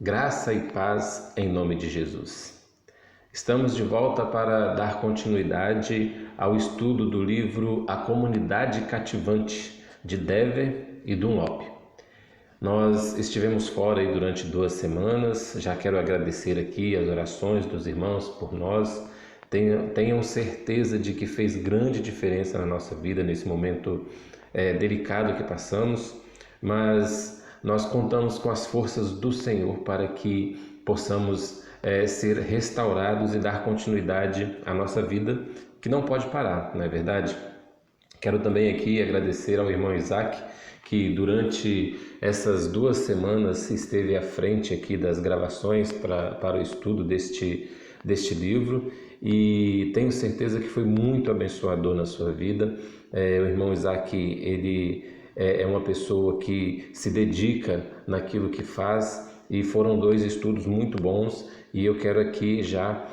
Graça e paz em nome de Jesus. Estamos de volta para dar continuidade ao estudo do livro A Comunidade Cativante, de Dever e Dunlop. Nós estivemos fora aí durante 2 semanas, já quero agradecer aqui as orações dos irmãos por nós. Tenham certeza de que fez grande diferença na nossa vida nesse momento delicado que passamos, mas nós contamos com as forças do Senhor para que possamos ser restaurados e dar continuidade à nossa vida, que não pode parar, não é verdade? Quero também aqui agradecer ao irmão Isaac, que durante essas 2 semanas esteve à frente aqui das gravações para o estudo deste livro, e tenho certeza que foi muito abençoador na sua vida. O irmão Isaac, ele é uma pessoa que se dedica naquilo que faz, e foram 2 estudos muito bons, e eu quero aqui já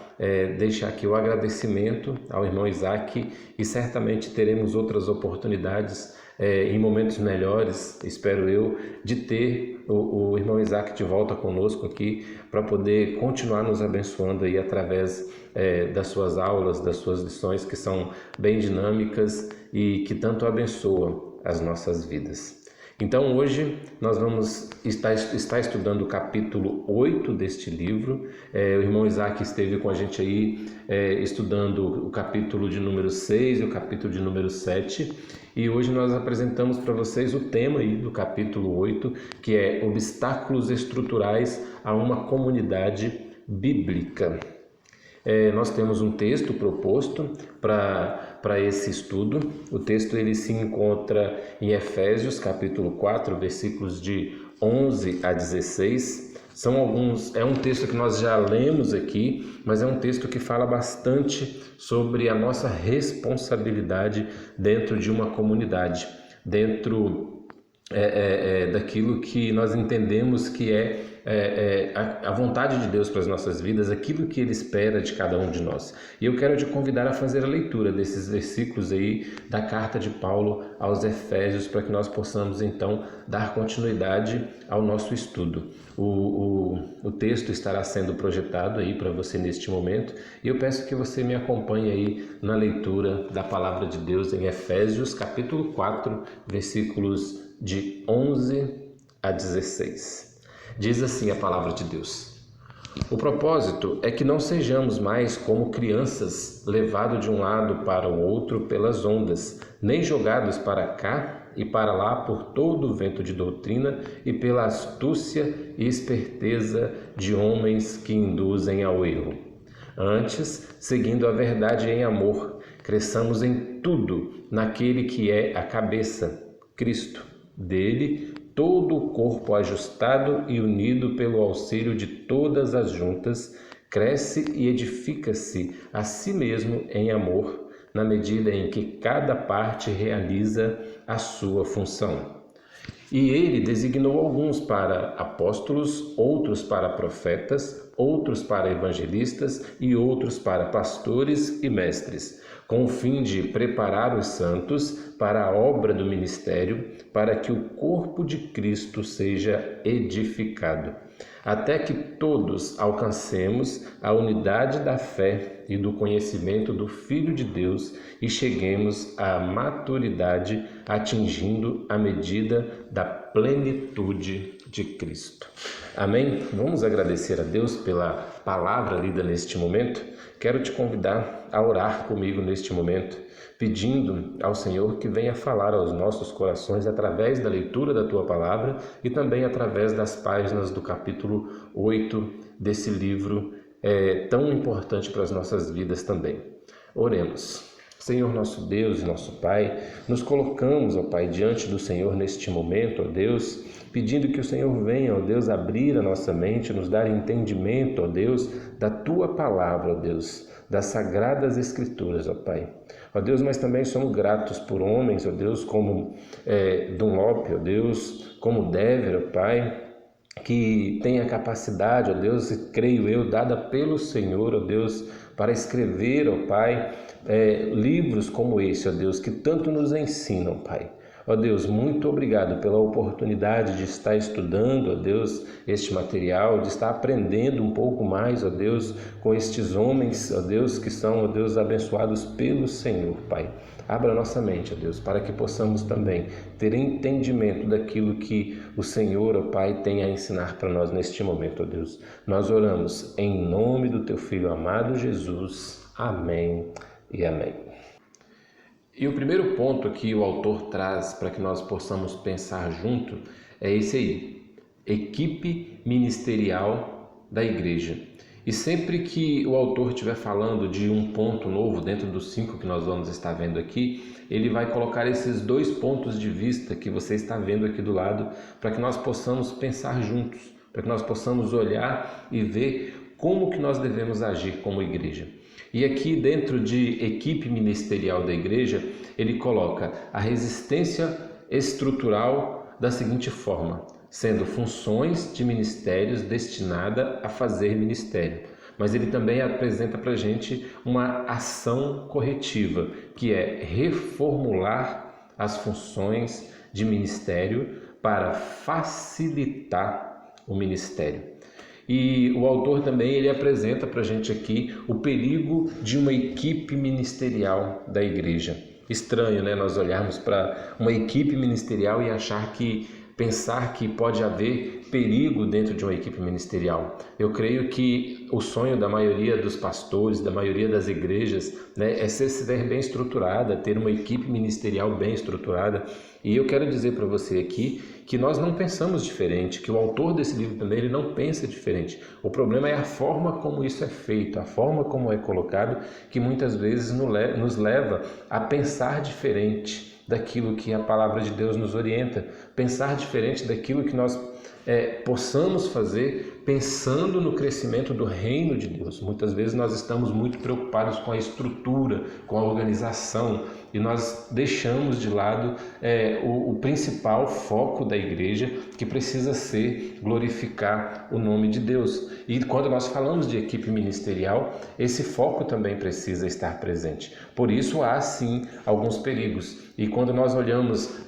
deixar aqui o agradecimento ao irmão Isaac, e certamente teremos outras oportunidades em momentos melhores, espero eu, de ter o irmão Isaac de volta conosco aqui para poder continuar nos abençoando aí através das suas aulas, das suas lições, que são bem dinâmicas e que tanto abençoam as nossas vidas. Então hoje nós vamos estar estudando o capítulo 8 deste livro. O irmão Isaac esteve com a gente aí estudando o capítulo de número 6 e o capítulo de número 7. E hoje nós apresentamos para vocês o tema aí do capítulo 8, que é obstáculos estruturais a uma comunidade bíblica. Nós temos um texto proposto para esse estudo. O texto ele se encontra em Efésios, capítulo 4, versículos de 11 a 16. É um texto que nós já lemos aqui, mas é um texto que fala bastante sobre a nossa responsabilidade dentro de uma comunidade, dentro daquilo que nós entendemos que a vontade de Deus para as nossas vidas, aquilo que Ele espera de cada um de nós. E eu quero te convidar a fazer a leitura desses versículos aí da carta de Paulo aos Efésios, para que nós possamos então dar continuidade ao nosso estudo. O texto estará sendo projetado aí para você neste momento, e eu peço que você me acompanhe aí na leitura da palavra de Deus em Efésios capítulo 4, versículos de 11 a 16. Diz assim a palavra de Deus: o propósito é que não sejamos mais como crianças, levados de um lado para o outro pelas ondas, nem jogados para cá e para lá por todo o vento de doutrina e pela astúcia e esperteza de homens que induzem ao erro. Antes, seguindo a verdade em amor, cresçamos em tudo naquele que é a cabeça, Cristo. Dele, todo o corpo ajustado e unido pelo auxílio de todas as juntas, cresce e edifica-se a si mesmo em amor, na medida em que cada parte realiza a sua função. E ele designou alguns para apóstolos, outros para profetas, outros para evangelistas e outros para pastores e mestres, com o fim de preparar os santos para a obra do ministério, para que o corpo de Cristo seja edificado, até que todos alcancemos a unidade da fé e do conhecimento do Filho de Deus e cheguemos à maturidade, atingindo a medida da plenitude de Cristo. Amém? Vamos agradecer a Deus pela palavra lida neste momento. Quero te convidar a orar comigo neste momento, pedindo ao Senhor que venha falar aos nossos corações através da leitura da Tua Palavra e também através das páginas do capítulo 8 desse livro tão importante para as nossas vidas também. Oremos. Senhor nosso Deus e nosso Pai, nos colocamos, ó Pai, diante do Senhor neste momento, ó Deus, pedindo que o Senhor venha, ó Deus, abrir a nossa mente, nos dar entendimento, ó Deus, da Tua Palavra, ó Deus, das Sagradas Escrituras, ó Pai. Ó Deus, mas também somos gratos por homens, ó Deus, como Dunlop, ó Deus, como Dever, ó Pai, que tem a capacidade, ó Deus, creio eu, dada pelo Senhor, ó Deus, para escrever, ó Pai, livros como esse, ó Deus, que tanto nos ensinam, Pai. Ó Deus, muito obrigado pela oportunidade de estar estudando, ó Deus, este material, de estar aprendendo um pouco mais, ó Deus, com estes homens, ó Deus, que são, ó Deus, abençoados pelo Senhor, Pai. Abra nossa mente, ó Deus, para que possamos também ter entendimento daquilo que o Senhor, ó Pai, tem a ensinar para nós neste momento, ó Deus. Nós oramos em nome do Teu Filho amado Jesus. Amém e amém. E o primeiro ponto que o autor traz para que nós possamos pensar junto é esse aí: equipe ministerial da igreja. E sempre que o autor estiver falando de um ponto novo dentro dos 5 que nós vamos estar vendo aqui, ele vai colocar esses 2 pontos de vista que você está vendo aqui do lado, para que nós possamos pensar juntos, para que nós possamos olhar e ver como que nós devemos agir como igreja. E aqui dentro de equipe ministerial da igreja, ele coloca a resistência estrutural da seguinte forma: sendo funções de ministérios destinada a fazer ministério. Mas ele também apresenta para a gente uma ação corretiva, que é reformular as funções de ministério para facilitar o ministério. E o autor também ele apresenta para a gente aqui o perigo de uma equipe ministerial da igreja. Estranho, né? Nós olharmos para uma equipe ministerial e pensar que pode haver perigo dentro de uma equipe ministerial. Eu creio que o sonho da maioria dos pastores, da maioria das igrejas, né, é ser bem estruturada, ter uma equipe ministerial bem estruturada. E eu quero dizer para você aqui que nós não pensamos diferente, que o autor desse livro também ele não pensa diferente. O problema é a forma como isso é feito, a forma como é colocado, que muitas vezes nos leva a pensar diferente daquilo que a palavra de Deus nos orienta, pensar diferente daquilo que nós possamos fazer pensando no crescimento do reino de Deus. Muitas vezes nós estamos muito preocupados com a estrutura, com a organização, e nós deixamos de lado o principal foco da igreja, que precisa ser glorificar o nome de Deus. E quando nós falamos de equipe ministerial, esse foco também precisa estar presente. Por isso há sim alguns perigos. E quando nós olhamos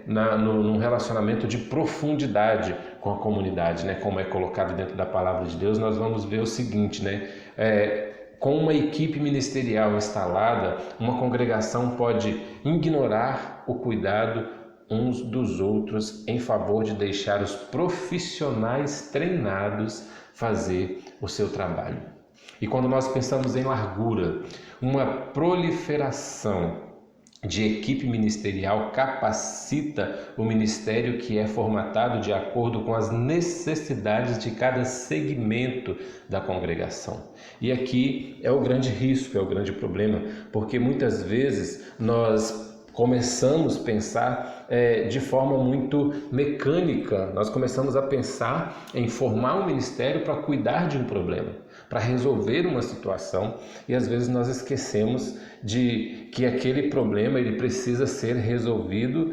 num relacionamento de profundidade com a comunidade, né, como é colocado dentro da palavra de Deus, nós vamos ver o seguinte, né? Com uma equipe ministerial instalada, uma congregação pode ignorar o cuidado uns dos outros em favor de deixar os profissionais treinados fazer o seu trabalho. E quando nós pensamos em largura, uma proliferação de equipe ministerial capacita o ministério que é formatado de acordo com as necessidades de cada segmento da congregação. E aqui é o grande risco, é o grande problema, porque muitas vezes nós começamos a pensar de forma muito mecânica, nós começamos a pensar em formar um ministério para cuidar de um problema, para resolver uma situação, e às vezes nós esquecemos de que aquele problema ele precisa ser resolvido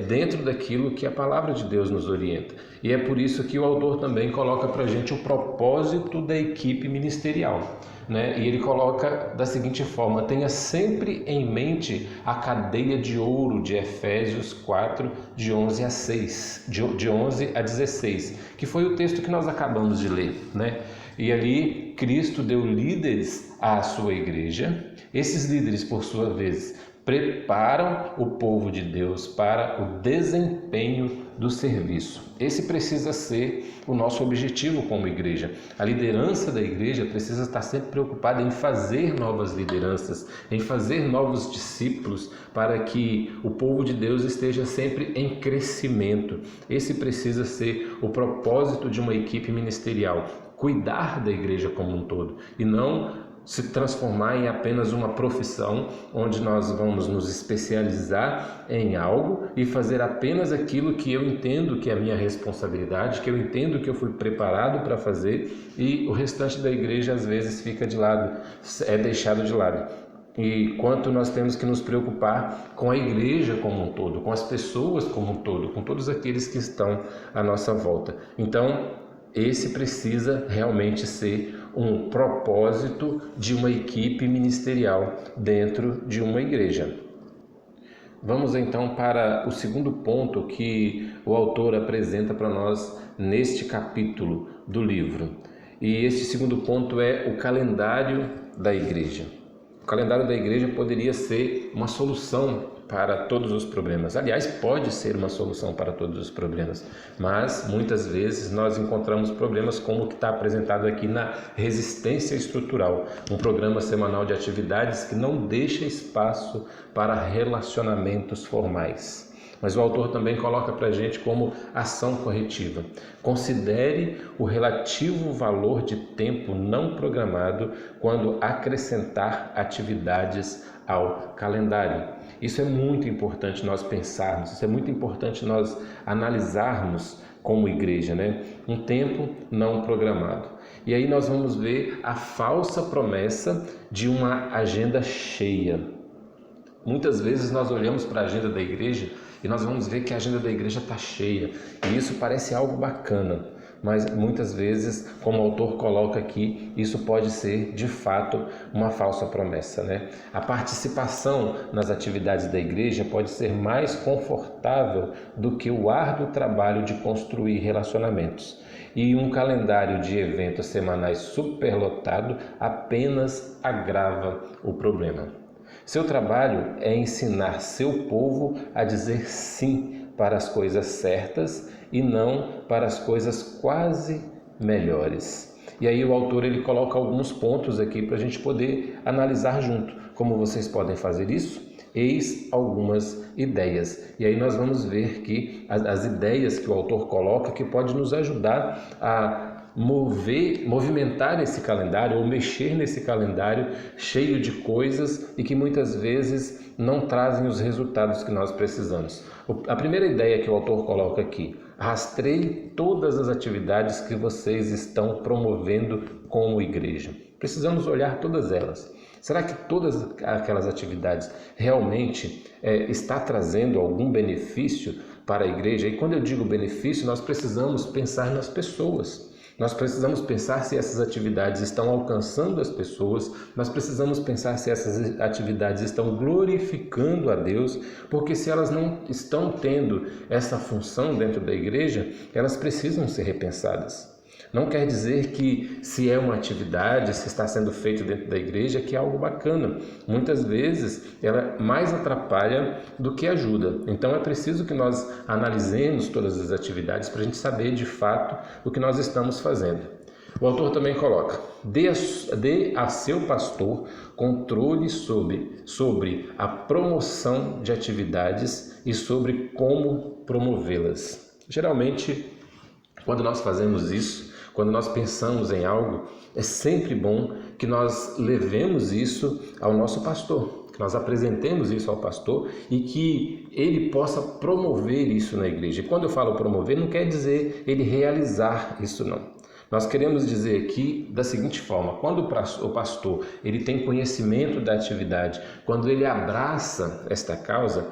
dentro daquilo que a palavra de Deus nos orienta. E é por isso que o autor também coloca para a gente o propósito da equipe ministerial, né? E ele coloca da seguinte forma: tenha sempre em mente a cadeia de ouro de Efésios 4, de 11 a 16, que foi o texto que nós acabamos de ler, né? E ali Cristo deu líderes à sua igreja. Esses líderes, por sua vez, preparam o povo de Deus para o desempenho do serviço. Esse precisa ser o nosso objetivo como igreja. A liderança da igreja precisa estar sempre preocupada em fazer novas lideranças, em fazer novos discípulos, para que o povo de Deus esteja sempre em crescimento. Esse precisa ser o propósito de uma equipe ministerial: cuidar da igreja como um todo, e não se transformar em apenas uma profissão onde nós vamos nos especializar em algo e fazer apenas aquilo que eu entendo que é a minha responsabilidade, que eu entendo que eu fui preparado para fazer, e o restante da igreja às vezes fica de lado, é deixado de lado. E quanto nós temos que nos preocupar com a igreja como um todo, com as pessoas como um todo, com todos aqueles que estão à nossa volta. Então, esse precisa realmente ser um propósito de uma equipe ministerial dentro de uma igreja. vamos então para o segundo ponto que o autor apresenta para nós neste capítulo do livro. E este segundo ponto é o calendário da igreja. O calendário da igreja poderia ser uma solução para todos os problemas. Aliás, pode ser uma solução para todos os problemas, mas muitas vezes nós encontramos problemas como o que está apresentado aqui na resistência estrutural, um programa semanal de atividades que não deixa espaço para relacionamentos formais. Mas o autor também coloca para a gente como ação corretiva. Considere o relativo valor de tempo não programado quando acrescentar atividades ao calendário. Isso é muito importante nós pensarmos, isso é muito importante nós analisarmos como igreja, né? Um tempo não programado. E aí nós vamos ver a falsa promessa de uma agenda cheia. Muitas vezes nós olhamos para a agenda da igreja e nós vamos ver que a agenda da igreja está cheia. E isso parece algo bacana, mas muitas vezes, como o autor coloca aqui, isso pode ser de fato uma falsa promessa, né? A participação nas atividades da igreja pode ser mais confortável do que o árduo trabalho de construir relacionamentos. E um calendário de eventos semanais superlotado apenas agrava o problema. Seu trabalho é ensinar seu povo a dizer sim para as coisas certas e não para as coisas quase melhores. E aí o autor ele coloca alguns pontos aqui para a gente poder analisar junto. Como vocês podem fazer isso? Eis algumas ideias. E aí nós vamos ver que as ideias que o autor coloca que pode nos ajudar a movimentar esse calendário ou mexer nesse calendário cheio de coisas e que muitas vezes não trazem os resultados que nós precisamos. A primeira ideia que o autor coloca aqui: rastreie todas as atividades que vocês estão promovendo como igreja. Precisamos olhar todas elas. Será que todas aquelas atividades realmente está trazendo algum benefício para a igreja? E quando eu digo benefício, nós precisamos pensar nas pessoas. Nós precisamos pensar se essas atividades estão alcançando as pessoas, nós precisamos pensar se essas atividades estão glorificando a Deus, porque se elas não estão tendo essa função dentro da igreja, elas precisam ser repensadas. Não quer dizer que se é uma atividade, se está sendo feito dentro da igreja, que é algo bacana. Muitas vezes ela mais atrapalha do que ajuda. Então é preciso que nós analisemos todas as atividades para a gente saber de fato o que nós estamos fazendo. O autor também coloca: dê a seu pastor controle sobre a promoção de atividades e sobre como promovê-las. Geralmente, quando nós fazemos isso, quando nós pensamos em algo, é sempre bom que nós levemos isso ao nosso pastor, que nós apresentemos isso ao pastor e que ele possa promover isso na igreja. E quando eu falo promover, não quer dizer ele realizar isso, não. Nós queremos dizer aqui da seguinte forma: quando o pastor ele tem conhecimento da atividade, quando ele abraça esta causa,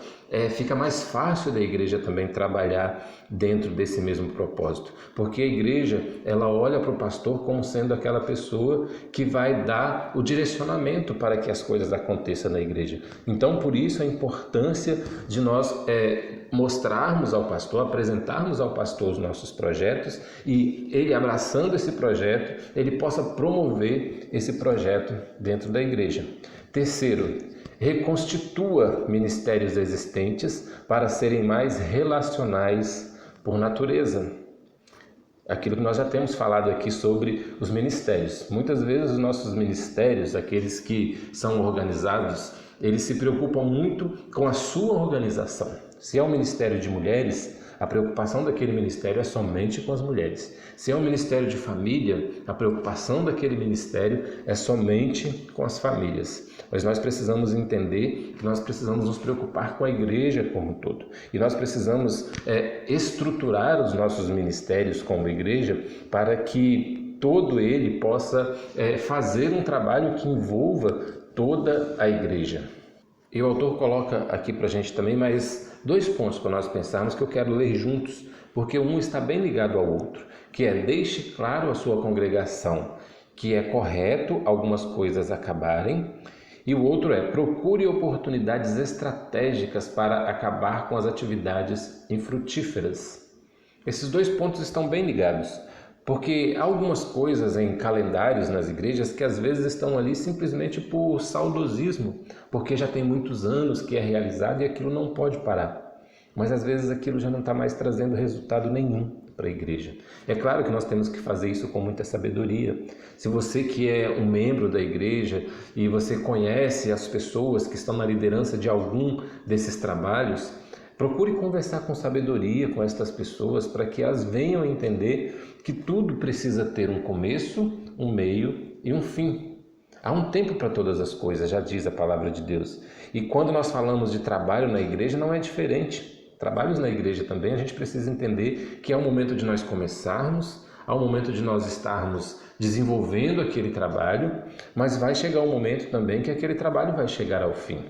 fica mais fácil da igreja também trabalhar dentro desse mesmo propósito, porque a igreja ela olha para o pastor como sendo aquela pessoa que vai dar o direcionamento para que as coisas aconteçam na igreja. Então, por isso a importância de nós mostrarmos ao pastor, apresentarmos ao pastor os nossos projetos e ele, abraçando esse projeto, ele possa promover esse projeto dentro da igreja. Terceiro, reconstitua ministérios existentes para serem mais relacionais por natureza. Aquilo que nós já temos falado aqui sobre os ministérios. Muitas vezes os nossos ministérios, aqueles que são organizados, eles se preocupam muito com a sua organização. Se é um ministério de mulheres, a preocupação daquele ministério é somente com as mulheres. Se é um ministério de família, a preocupação daquele ministério é somente com as famílias. Mas nós precisamos entender que nós precisamos nos preocupar com a igreja como um todo. E nós precisamos estruturar os nossos ministérios como igreja para que todo ele possa fazer um trabalho que envolva toda a igreja. E o autor coloca aqui para a gente também mais 2 pontos para nós pensarmos que eu quero ler juntos, porque um está bem ligado ao outro, que é: deixe claro à sua congregação que é correto algumas coisas acabarem E o outro é: procure oportunidades estratégicas para acabar com as atividades infrutíferas. Esses dois pontos estão bem ligados, porque há algumas coisas em calendários nas igrejas que às vezes estão ali simplesmente por saudosismo, porque já tem muitos anos que é realizado e aquilo não pode parar. Mas às vezes aquilo já não está mais trazendo resultado nenhum para a igreja. É claro que nós temos que fazer isso com muita sabedoria. Se você que é um membro da igreja e você conhece as pessoas que estão na liderança de algum desses trabalhos, procure conversar com sabedoria com estas pessoas para que elas venham a entender que tudo precisa ter um começo, um meio e um fim. Há um tempo para todas as coisas, já diz a palavra de Deus. E quando nós falamos de trabalho na igreja, não é diferente. Trabalhos na igreja também, a gente precisa entender que é o momento de nós começarmos, há o momento de nós estarmos desenvolvendo aquele trabalho, mas vai chegar um momento também que aquele trabalho vai chegar ao fim.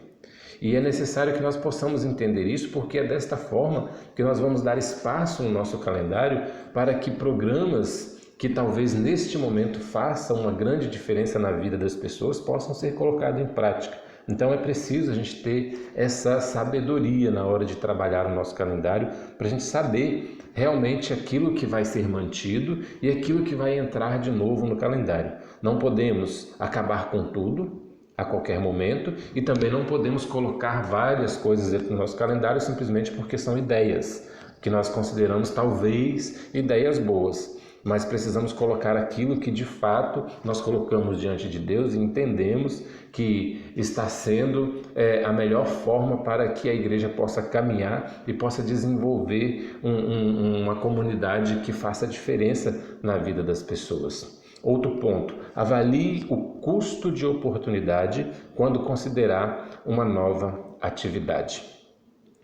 E é necessário que nós possamos entender isso, porque é desta forma que nós vamos dar espaço no nosso calendário para que programas que talvez neste momento façam uma grande diferença na vida das pessoas possam ser colocados em prática. Então é preciso a gente ter essa sabedoria na hora de trabalhar o nosso calendário, para a gente saber realmente aquilo que vai ser mantido e aquilo que vai entrar de novo no calendário. Não podemos acabar com tudo a qualquer momento e também não podemos colocar várias coisas dentro do nosso calendário simplesmente porque são ideias que nós consideramos talvez ideias boas. Mas precisamos colocar aquilo que de fato nós colocamos diante de Deus e entendemos que está sendo a melhor forma para que a igreja possa caminhar e possa desenvolver uma comunidade que faça diferença na vida das pessoas. Outro ponto: avalie o custo de oportunidade quando considerar uma nova atividade.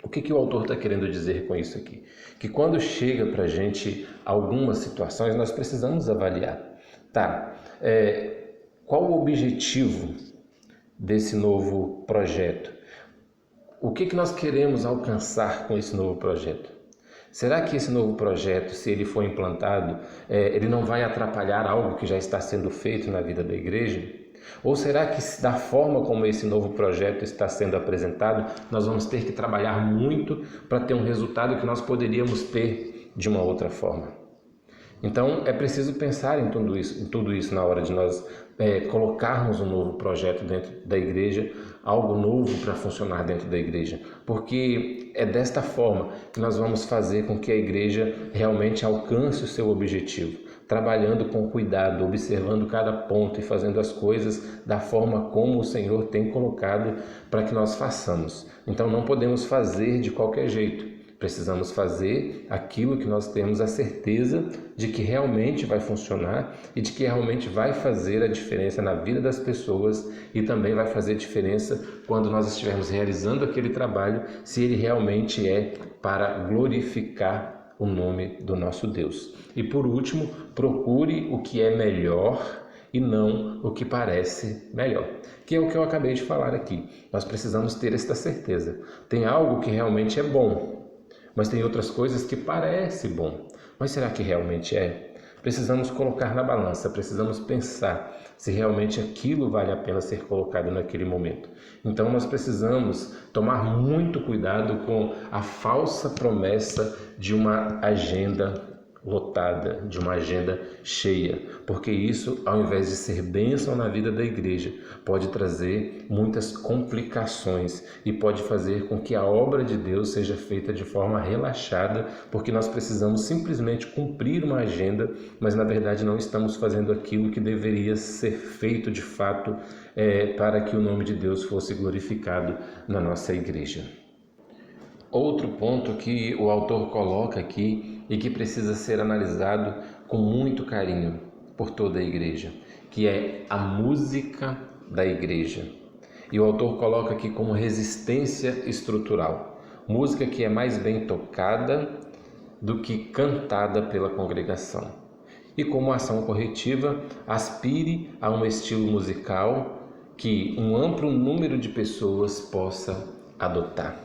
O que o autor está querendo dizer com isso aqui? Que quando chega para a gente algumas situações, nós precisamos avaliar. Qual o objetivo desse novo projeto? O que nós queremos alcançar com esse novo projeto? Será que esse novo projeto, se ele for implantado, ele não vai atrapalhar algo que já está sendo feito na vida da igreja? Ou será que da forma como esse novo projeto está sendo apresentado, nós vamos ter que trabalhar muito para ter um resultado que nós poderíamos ter de uma outra forma? Então é preciso pensar em tudo isso na hora de nós colocarmos um novo projeto dentro da igreja, algo novo para funcionar dentro da igreja, porque é desta forma que nós vamos fazer com que a igreja realmente alcance o seu objetivo, trabalhando com cuidado, observando cada ponto e fazendo as coisas da forma como o Senhor tem colocado para que nós façamos. Então não podemos fazer de qualquer jeito. Precisamos fazer aquilo que nós temos a certeza de que realmente vai funcionar e de que realmente vai fazer a diferença na vida das pessoas e também vai fazer diferença quando nós estivermos realizando aquele trabalho, se ele realmente é para glorificar o nome do nosso Deus. E por último, procure o que é melhor e não o que parece melhor, que é o que eu acabei de falar aqui. Nós precisamos ter esta certeza. Tem algo que realmente é bom, mas tem outras coisas que parecem bom. Mas será que realmente é? Precisamos colocar na balança, precisamos pensar se realmente aquilo vale a pena ser colocado naquele momento. Então nós precisamos tomar muito cuidado com a falsa promessa de uma agenda lotada, de uma agenda cheia, porque isso, ao invés de ser bênção na vida da igreja, pode trazer muitas complicações e pode fazer com que a obra de Deus seja feita de forma relaxada, porque nós precisamos simplesmente cumprir uma agenda, mas na verdade não estamos fazendo aquilo que deveria ser feito de fato para que o nome de Deus fosse glorificado na nossa igreja. Outro ponto que o autor coloca aqui e que precisa ser analisado com muito carinho por toda a igreja, que é a música da igreja. E o autor coloca aqui como resistência estrutural, música que é mais bem tocada do que cantada pela congregação. E como ação corretiva, aspire a um estilo musical que um amplo número de pessoas possa adotar.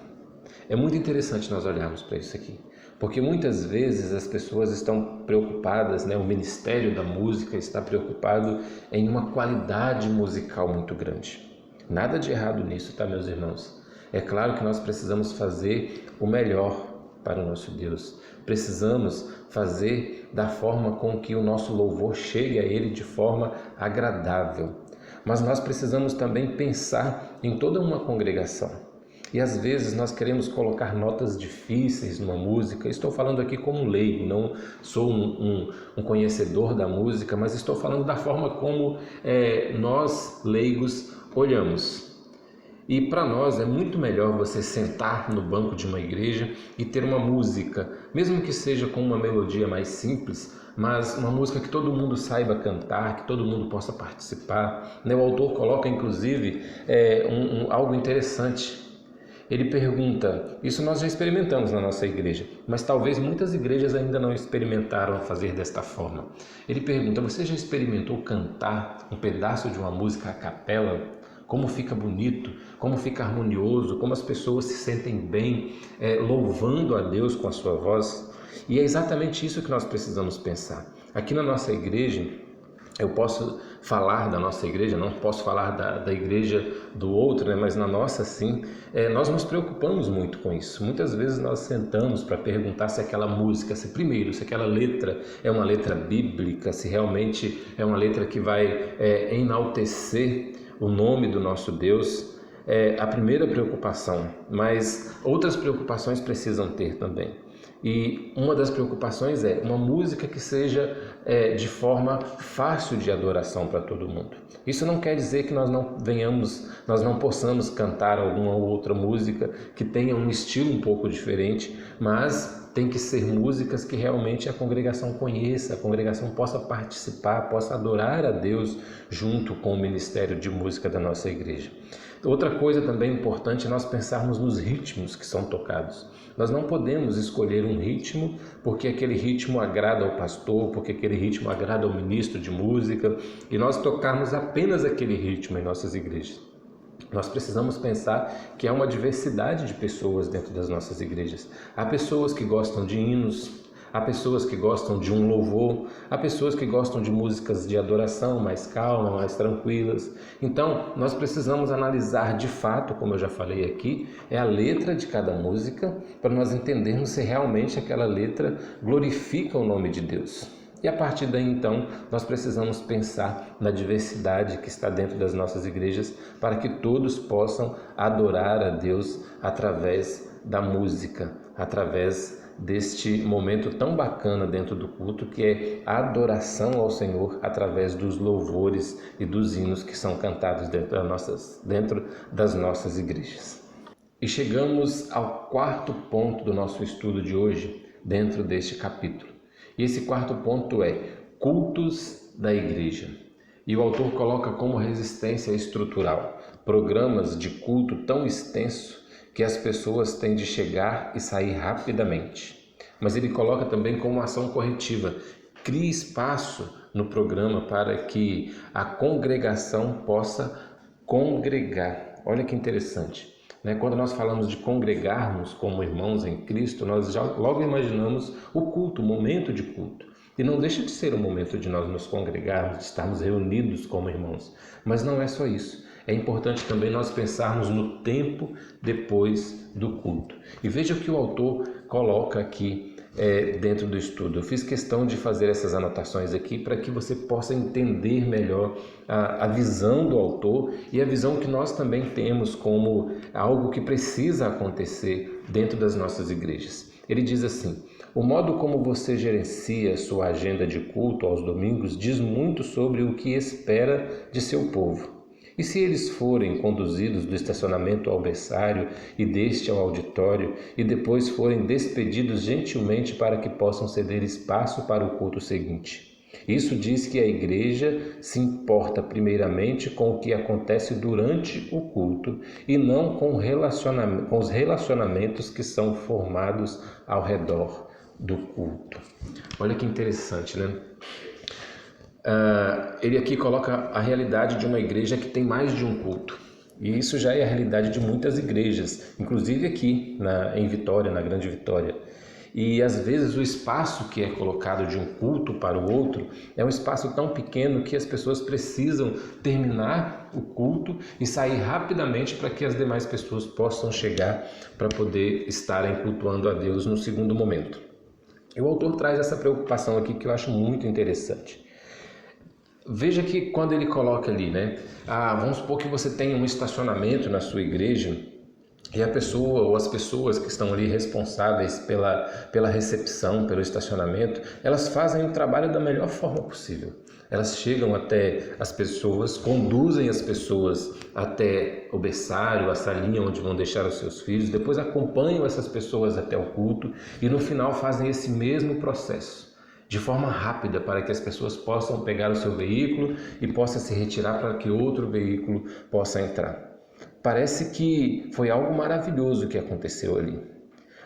É muito interessante nós olharmos para isso aqui, porque muitas vezes as pessoas estão preocupadas, o ministério da música está preocupado em uma qualidade musical muito grande. Nada de errado nisso, tá, meus irmãos? É claro que nós precisamos fazer o melhor para o nosso Deus. Precisamos fazer da forma com que o nosso louvor chegue a Ele de forma agradável. Mas nós precisamos também pensar em toda uma congregação. E às vezes nós queremos colocar notas difíceis numa música. Estou falando aqui como leigo, não sou um conhecedor da música, mas estou falando da forma como nós leigos olhamos. E para nós é muito melhor você sentar no banco de uma igreja e ter uma música, mesmo que seja com uma melodia mais simples, mas uma música que todo mundo saiba cantar, que todo mundo possa participar. O autor coloca inclusive algo interessante. Ele pergunta, isso nós já experimentamos na nossa igreja, mas talvez muitas igrejas ainda não experimentaram fazer desta forma. Ele pergunta, você já experimentou cantar um pedaço de uma música a capela? Como fica bonito, como fica harmonioso, como as pessoas se sentem bem louvando a Deus com a sua voz. E é exatamente isso que nós precisamos pensar. Aqui na nossa igreja, eu posso falar da nossa igreja, não posso falar da igreja do outro, né? Mas na nossa sim, nós nos preocupamos muito com isso. Muitas vezes nós sentamos para perguntar se aquela música, se aquela letra é uma letra bíblica, se realmente é uma letra que vai enaltecer o nome do nosso Deus. É a primeira preocupação, mas outras preocupações precisam ter também. E uma das preocupações é uma música que seja de forma fácil de adoração para todo mundo. Isso não quer dizer que nós não possamos cantar alguma outra música que tenha um estilo um pouco diferente, mas tem que ser músicas que realmente a congregação conheça, a congregação possa participar, possa adorar a Deus junto com o ministério de música da nossa igreja. Outra coisa também importante é nós pensarmos nos ritmos que são tocados. Nós não podemos escolher um ritmo porque aquele ritmo agrada ao pastor, porque aquele ritmo agrada ao ministro de música e nós tocarmos apenas aquele ritmo em nossas igrejas. Nós precisamos pensar que há uma diversidade de pessoas dentro das nossas igrejas. Há pessoas que gostam de hinos, há pessoas que gostam de um louvor, há pessoas que gostam de músicas de adoração mais calmas, mais tranquilas. Então, nós precisamos analisar de fato, como eu já falei aqui, a letra de cada música, para nós entendermos se realmente aquela letra glorifica o nome de Deus. E a partir daí, então, nós precisamos pensar na diversidade que está dentro das nossas igrejas para que todos possam adorar a Deus através da música, através deste momento tão bacana dentro do culto, que é a adoração ao Senhor através dos louvores e dos hinos que são cantados dentro das nossas igrejas. E chegamos ao quarto ponto do nosso estudo de hoje, dentro deste capítulo. E esse quarto ponto é cultos da igreja. E o autor coloca como resistência estrutural programas de culto tão extenso que as pessoas têm de chegar e sair rapidamente. Mas ele coloca também como ação corretiva. Crie espaço no programa para que a congregação possa congregar. Olha que interessante. Quando nós falamos de congregarmos como irmãos em Cristo, nós já logo imaginamos o culto, o momento de culto. E não deixa de ser o momento de nós nos congregarmos, de estarmos reunidos como irmãos. Mas não é só isso. É importante também nós pensarmos no tempo depois do culto. E veja o que o autor coloca aqui dentro do estudo. Eu fiz questão de fazer essas anotações aqui para que você possa entender melhor a visão do autor e a visão que nós também temos como algo que precisa acontecer dentro das nossas igrejas. Ele diz assim: o modo como você gerencia sua agenda de culto aos domingos diz muito sobre o que espera de seu povo. E se eles forem conduzidos do estacionamento ao berçário e deste ao auditório e depois forem despedidos gentilmente para que possam ceder espaço para o culto seguinte? Isso diz que a igreja se importa primeiramente com o que acontece durante o culto e não com os relacionamentos que são formados ao redor do culto. Olha que interessante, né? Ele aqui coloca a realidade de uma igreja que tem mais de um culto. E isso já é a realidade de muitas igrejas, inclusive aqui em Vitória, na Grande Vitória. E às vezes o espaço que é colocado de um culto para o outro é um espaço tão pequeno que as pessoas precisam terminar o culto e sair rapidamente para que as demais pessoas possam chegar para poder estarem cultuando a Deus no segundo momento. E o autor traz essa preocupação aqui que eu acho muito interessante. Veja que quando ele coloca ali, vamos supor que você tem um estacionamento na sua igreja e a pessoa ou as pessoas que estão ali responsáveis pela recepção, pelo estacionamento, elas fazem o trabalho da melhor forma possível. Elas chegam até as pessoas, conduzem as pessoas até o berçário, a salinha onde vão deixar os seus filhos, depois acompanham essas pessoas até o culto e no final fazem esse mesmo processo de forma rápida para que as pessoas possam pegar o seu veículo e possam se retirar para que outro veículo possa entrar. Parece que foi algo maravilhoso que aconteceu ali,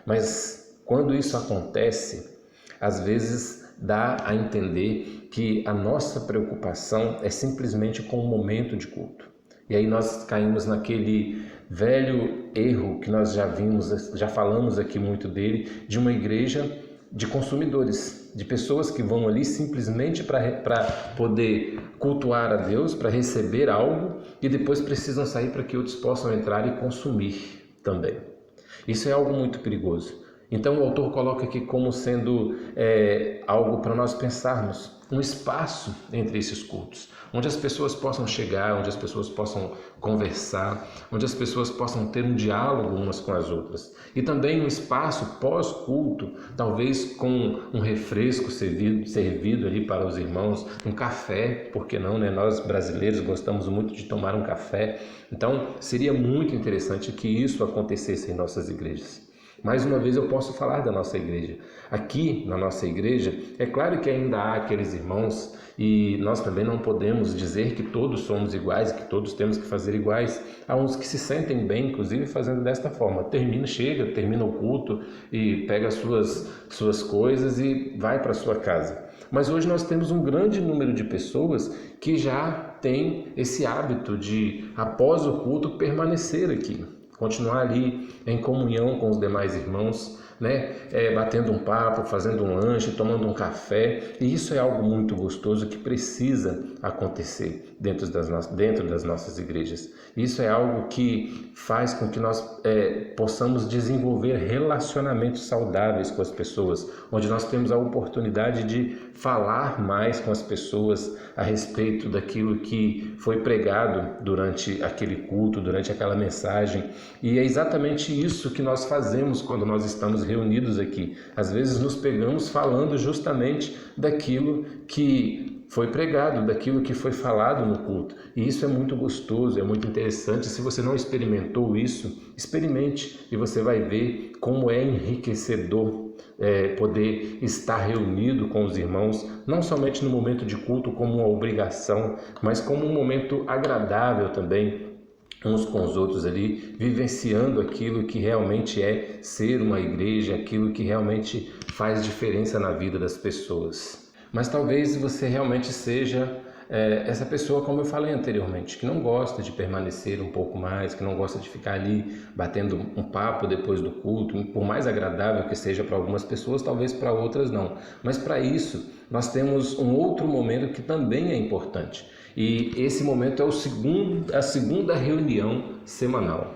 mas quando isso acontece, às vezes dá a entender que a nossa preocupação é simplesmente com o momento de culto. E aí nós caímos naquele velho erro que nós já falamos aqui muito dele, de uma igreja de consumidores, de pessoas que vão ali simplesmente para poder cultuar a Deus, para receber algo e depois precisam sair para que outros possam entrar e consumir também. Isso é algo muito perigoso. Então o autor coloca aqui como sendo algo para nós pensarmos, um espaço entre esses cultos, onde as pessoas possam chegar, onde as pessoas possam conversar, onde as pessoas possam ter um diálogo umas com as outras. E também um espaço pós-culto, talvez com um refresco servido ali para os irmãos, um café, por que não, Nós brasileiros gostamos muito de tomar um café, então seria muito interessante que isso acontecesse em nossas igrejas. Mais uma vez eu posso falar da nossa igreja. Aqui na nossa igreja, é claro que ainda há aqueles irmãos e nós também não podemos dizer que todos somos iguais, que todos temos que fazer iguais. Há uns que se sentem bem, inclusive, fazendo desta forma. Termina o culto e pega as suas coisas e vai para a sua casa. Mas hoje nós temos um grande número de pessoas que já têm esse hábito de, após o culto, permanecer aqui. Continuar ali em comunhão com os demais irmãos, batendo um papo, fazendo um lanche, tomando um café. E isso é algo muito gostoso que precisa acontecer dentro das nossas igrejas. Isso é algo que faz com que nós possamos desenvolver relacionamentos saudáveis com as pessoas, onde nós temos a oportunidade de falar mais com as pessoas a respeito daquilo que foi pregado durante aquele culto, durante aquela mensagem. E é exatamente isso que nós fazemos quando nós estamos reunidos aqui. Às vezes nos pegamos falando justamente daquilo que foi pregado, daquilo que foi falado no culto. E isso é muito gostoso, é muito interessante. Se você não experimentou isso, experimente e você vai ver como é enriquecedor poder estar reunido com os irmãos, não somente no momento de culto como uma obrigação, mas como um momento agradável também, uns com os outros ali, vivenciando aquilo que realmente é ser uma igreja, aquilo que realmente faz diferença na vida das pessoas. Mas talvez você realmente seja essa pessoa, como eu falei anteriormente, que não gosta de permanecer um pouco mais, que não gosta de ficar ali batendo um papo depois do culto, por mais agradável que seja para algumas pessoas, talvez para outras não. Mas para isso, nós temos um outro momento que também é importante. E esse momento é a segunda reunião semanal.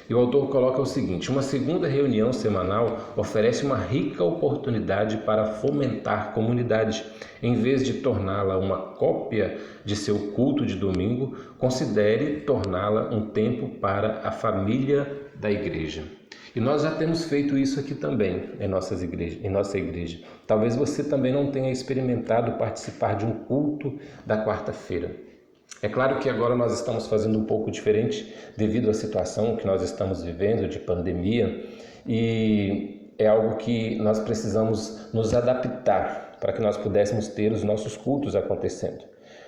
E o autor coloca o seguinte: uma segunda reunião semanal oferece uma rica oportunidade para fomentar comunidade. Em vez de torná-la uma cópia de seu culto de domingo, considere torná-la um tempo para a família da igreja. E nós já temos feito isso aqui também em nossa igreja. Talvez você também não tenha experimentado participar de um culto da quarta-feira. É claro que agora nós estamos fazendo um pouco diferente devido à situação que nós estamos vivendo de pandemia, e é algo que nós precisamos nos adaptar para que nós pudéssemos ter os nossos cultos acontecendo.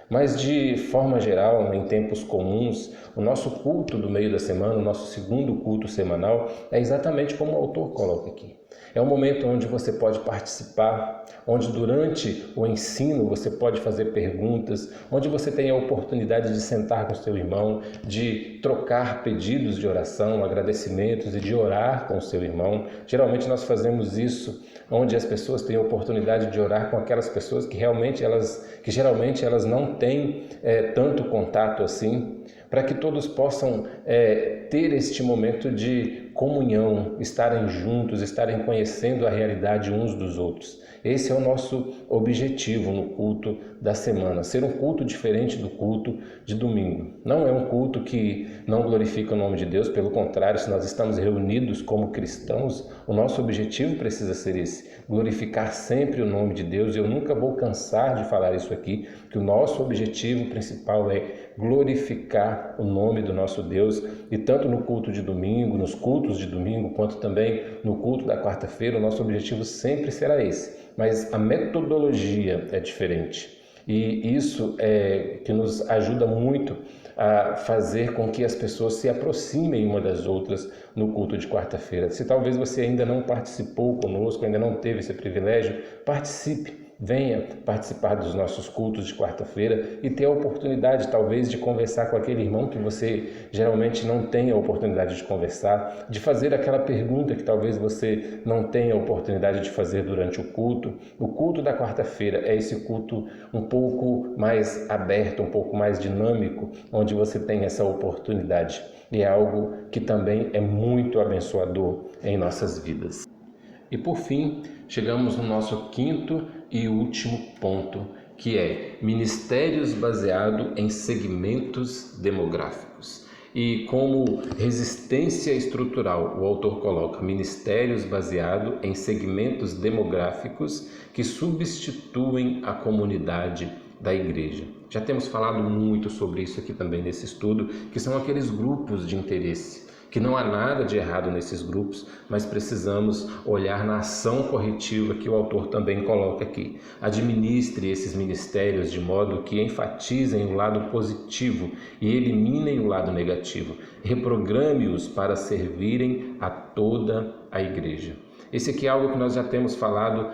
Mas de forma geral, em tempos comuns, o nosso culto do meio da semana, o nosso segundo culto semanal, é exatamente como o autor coloca aqui. É um momento onde você pode participar, onde durante o ensino você pode fazer perguntas, onde você tem a oportunidade de sentar com seu irmão, de trocar pedidos de oração, agradecimentos e de orar com o seu irmão. Geralmente nós fazemos isso onde as pessoas têm a oportunidade de orar com aquelas pessoas que geralmente elas não têm tanto contato assim, para que todos possam ter este momento de comunhão, estarem juntos, estarem conhecendo a realidade uns dos outros. Esse é o nosso objetivo no culto da semana, ser um culto diferente do culto de domingo. Não é um culto que não glorifica o nome de Deus, pelo contrário, se nós estamos reunidos como cristãos, o nosso objetivo precisa ser esse, glorificar sempre o nome de Deus. E eu nunca vou cansar de falar isso aqui, que o nosso objetivo principal é glorificar o nome do nosso Deus, e tanto no culto de domingo, nos cultos de domingo, quanto também no culto da quarta-feira, o nosso objetivo sempre será esse. Mas a metodologia é diferente, e isso é que nos ajuda muito a fazer com que as pessoas se aproximem uma das outras no culto de quarta-feira. Se talvez você ainda não participou conosco, ainda não teve esse privilégio, participe. Venha participar dos nossos cultos de quarta-feira e ter a oportunidade, talvez, de conversar com aquele irmão que você geralmente não tem a oportunidade de conversar, de fazer aquela pergunta que talvez você não tenha a oportunidade de fazer durante o culto. O culto da quarta-feira é esse culto um pouco mais aberto, um pouco mais dinâmico, onde você tem essa oportunidade. E é algo que também é muito abençoador em nossas vidas. E por fim, chegamos no nosso quinto e último ponto, que é ministérios baseados em segmentos demográficos. E como resistência estrutural, o autor coloca ministérios baseados em segmentos demográficos que substituem a comunidade da igreja. Já temos falado muito sobre isso aqui também nesse estudo, que são aqueles grupos de interesse, que não há nada de errado nesses grupos, mas precisamos olhar na ação corretiva que o autor também coloca aqui. Administre esses ministérios de modo que enfatizem o lado positivo e eliminem o lado negativo. Reprograme-os para servirem a toda a igreja. Esse aqui é algo que nós já temos falado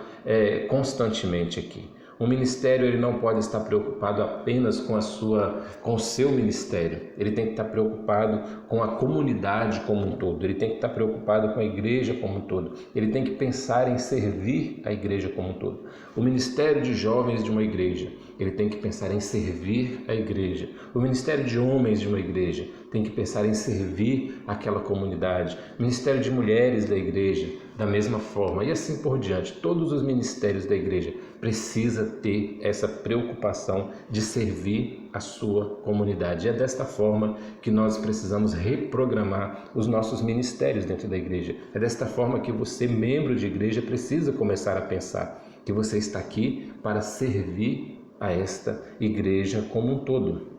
constantemente aqui. O ministério ele não pode estar preocupado apenas com o seu ministério. Ele tem que estar preocupado com a comunidade como um todo. Ele tem que estar preocupado com a igreja como um todo. Ele tem que pensar em servir a igreja como um todo. O ministério de jovens de uma igreja, ele tem que pensar em servir a igreja. O ministério de homens de uma igreja tem que pensar em servir aquela comunidade. O ministério de mulheres da igreja, da mesma forma, e assim por diante. Todos os ministérios da igreja precisa ter essa preocupação de servir a sua comunidade. É desta forma que nós precisamos reprogramar os nossos ministérios dentro da igreja. É desta forma que você, membro de igreja, precisa começar a pensar que você está aqui para servir a esta igreja como um todo.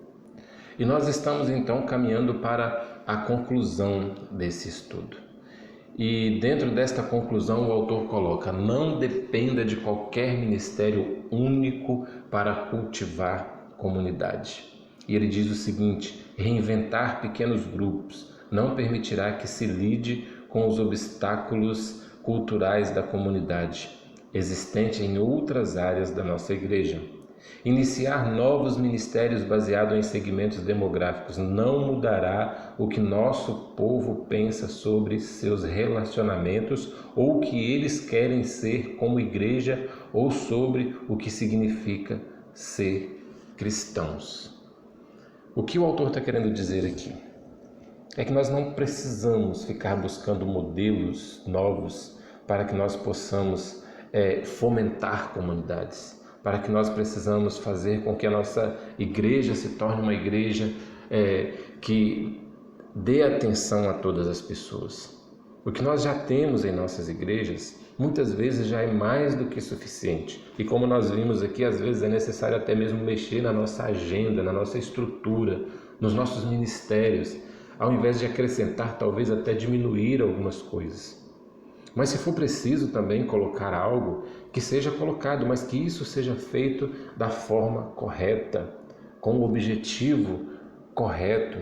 E nós estamos então caminhando para a conclusão desse estudo. E dentro desta conclusão o autor coloca: não dependa de qualquer ministério único para cultivar comunidade. E ele diz o seguinte: reinventar pequenos grupos não permitirá que se lide com os obstáculos culturais da comunidade existente em outras áreas da nossa igreja. Iniciar novos ministérios baseados em segmentos demográficos não mudará o que nosso povo pensa sobre seus relacionamentos ou o que eles querem ser como igreja ou sobre o que significa ser cristãos. O que o autor está querendo dizer aqui é que nós não precisamos ficar buscando modelos novos para que nós possamos fomentar comunidades, para que nós precisamos fazer com que a nossa igreja se torne uma igreja que dê atenção a todas as pessoas. O que nós já temos em nossas igrejas, muitas vezes já é mais do que suficiente. E como nós vimos aqui, às vezes é necessário até mesmo mexer na nossa agenda, na nossa estrutura, nos nossos ministérios, ao invés de acrescentar, talvez até diminuir algumas coisas. Mas se for preciso também colocar algo, que seja colocado, mas que isso seja feito da forma correta, com o objetivo correto.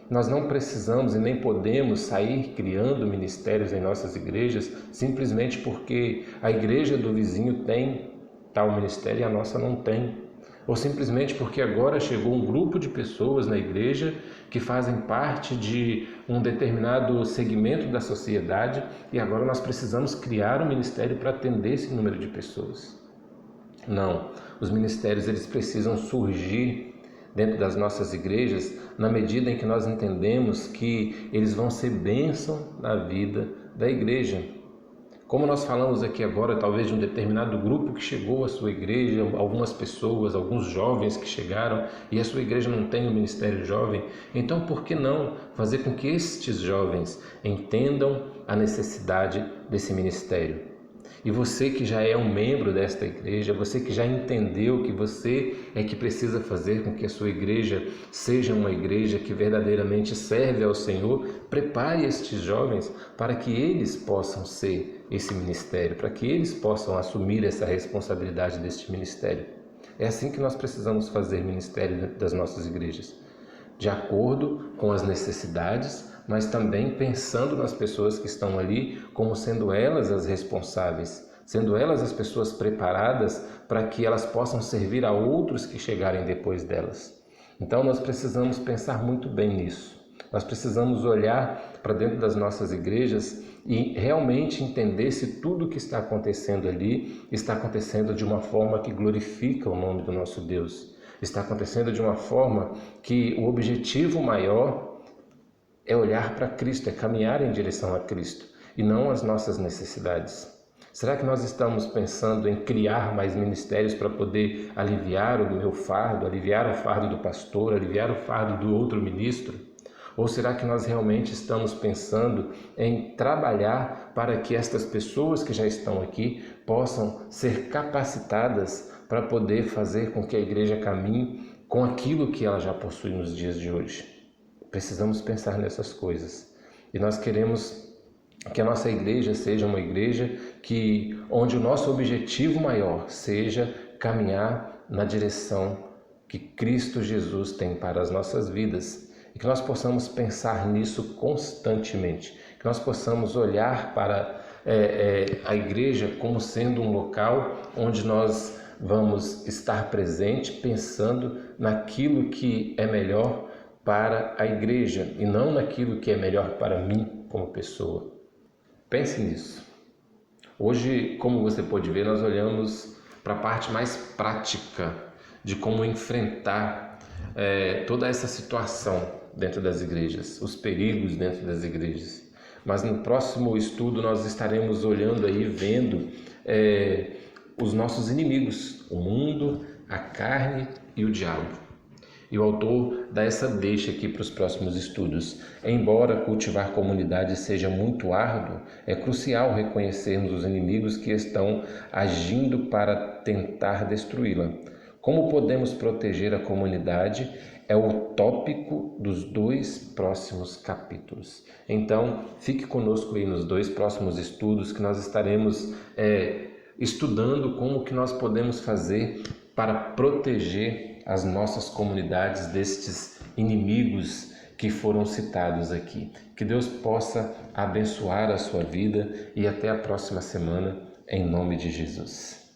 nós não precisamos e nem podemos sair criando ministérios em nossas igrejas simplesmente porque a igreja do vizinho tem tal ministério e a nossa não tem. Ou simplesmente porque agora chegou um grupo de pessoas na igreja que fazem parte de um determinado segmento da sociedade e agora nós precisamos criar um ministério para atender esse número de pessoas. Não, os ministérios eles precisam surgir dentro das nossas igrejas na medida em que nós entendemos que eles vão ser bênção na vida da igreja. Como nós falamos aqui agora, talvez de um determinado grupo que chegou à sua igreja, algumas pessoas, alguns jovens que chegaram e a sua igreja não tem um ministério jovem, então por que não fazer com que estes jovens entendam a necessidade desse ministério? E você que já é um membro desta igreja, você que já entendeu que você é que precisa fazer com que a sua igreja seja uma igreja que verdadeiramente serve ao Senhor, prepare estes jovens para que eles possam ser esse ministério, para que eles possam assumir essa responsabilidade deste ministério. É assim que nós precisamos fazer ministério das nossas igrejas, de acordo com as necessidades, mas também pensando nas pessoas que estão ali como sendo elas as responsáveis, sendo elas as pessoas preparadas para que elas possam servir a outros que chegarem depois delas. Então nós precisamos pensar muito bem nisso. Nós precisamos olhar para dentro das nossas igrejas e realmente entender se tudo o que está acontecendo ali está acontecendo de uma forma que glorifica o nome do nosso Deus. Está acontecendo de uma forma que o objetivo maior é olhar para Cristo, é caminhar em direção a Cristo e não as nossas necessidades. Será que nós estamos pensando em criar mais ministérios para poder aliviar o meu fardo, aliviar o fardo do pastor, aliviar o fardo do outro ministro? Ou será que nós realmente estamos pensando em trabalhar para que estas pessoas que já estão aqui possam ser capacitadas para poder fazer com que a igreja caminhe com aquilo que ela já possui nos dias de hoje? Precisamos pensar nessas coisas. E nós queremos que a nossa igreja seja uma igreja onde o nosso objetivo maior seja caminhar na direção que Cristo Jesus tem para as nossas vidas. E que nós possamos pensar nisso constantemente. Que nós possamos olhar para a igreja como sendo um local onde nós vamos estar presente pensando naquilo que é melhor para a igreja e não naquilo que é melhor para mim como pessoa. Pense nisso. Hoje, como você pode ver, nós olhamos para a parte mais prática de como enfrentar toda essa situação dentro das igrejas, os perigos dentro das igrejas. Mas no próximo estudo nós estaremos olhando aí, vendo os nossos inimigos, o mundo, a carne e o diabo. E o autor dá essa deixa aqui para os próximos estudos. Embora cultivar comunidade seja muito árduo, é crucial reconhecermos os inimigos que estão agindo para tentar destruí-la. Como podemos proteger a comunidade é o tópico dos 2 próximos capítulos. Então, fique conosco aí nos 2 próximos estudos que nós estaremos estudando como que nós podemos fazer para proteger as nossas comunidades destes inimigos que foram citados aqui. Que Deus possa abençoar a sua vida e até a próxima semana, em nome de Jesus.